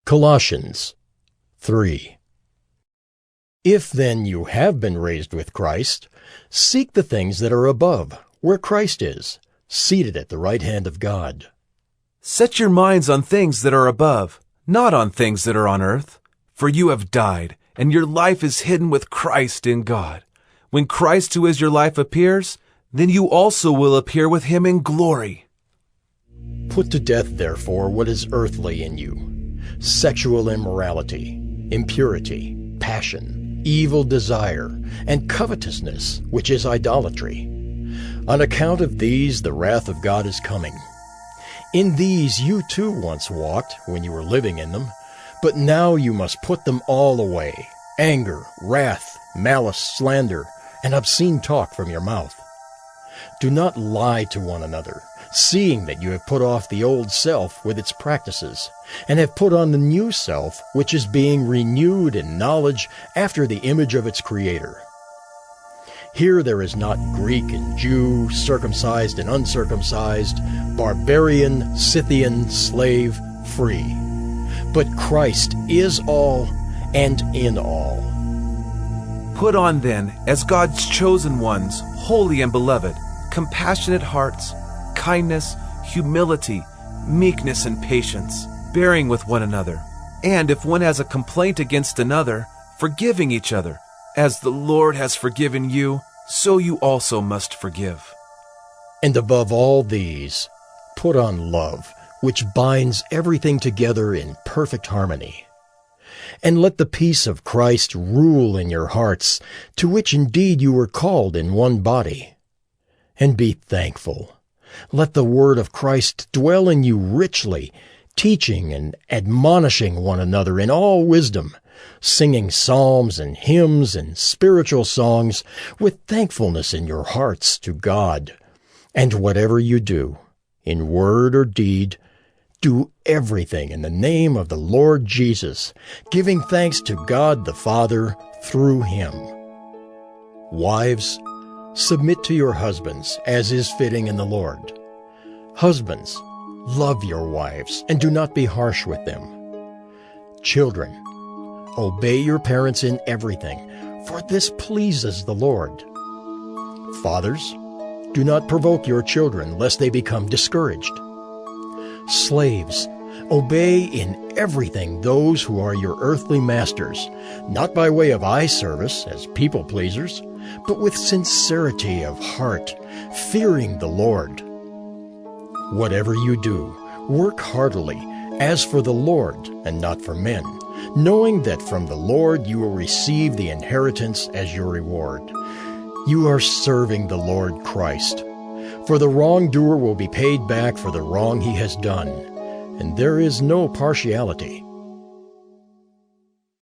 Colossians 3. If then you have been raised with Christ, seek the things that are above, where Christ is, seated at the right hand of God. Set your minds on things that are above, not on things that are on earth. For you have died, and your life is hidden with Christ in God. When Christ, who is your life, appears, then you also will appear with him in glory. Put to death, therefore, what is earthly in you: sexual immorality, impurity, passion, evil desire, and covetousness, which is idolatry. On account of these, the wrath of God is coming. In these you too once walked when you were living in them, but now you must put them all away: anger, wrath, malice, slander, and obscene talk from your mouth. Do not lie to one another, seeing that you have put off the old self with its practices, and have put on the new self, which is being renewed in knowledge after the image of its Creator. Here there is not Greek and Jew, circumcised and uncircumcised, barbarian, Scythian, slave, free. But Christ is all and in all. Put on then, as God's chosen ones, holy and beloved, compassionate hearts, kindness, humility, meekness, and patience, bearing with one another. And if one has a complaint against another, forgiving each other. As the Lord has forgiven you, so you also must forgive. And above all these, put on love, which binds everything together in perfect harmony. And let the peace of Christ rule in your hearts, to which indeed you were called in one body. And be thankful. Let the word of Christ dwell in you richly, teaching and admonishing one another in all wisdom, singing psalms and hymns and spiritual songs with thankfulness in your hearts to God. And whatever you do, in word or deed, do everything in the name of the Lord Jesus, giving thanks to God the Father through him. Wives, submit to your husbands, as is fitting in the Lord. Husbands, love your wives, and do not be harsh with them. Children, obey your parents in everything, for this pleases the Lord. Fathers, do not provoke your children, lest they become discouraged. Slaves, obey in everything those who are your earthly masters, not by way of eye service as people-pleasers, but with sincerity of heart, fearing the Lord. Whatever you do, work heartily, as for the Lord and not for men, knowing that from the Lord you will receive the inheritance as your reward. You are serving the Lord Christ. For the wrongdoer will be paid back for the wrong he has done, and there is no partiality.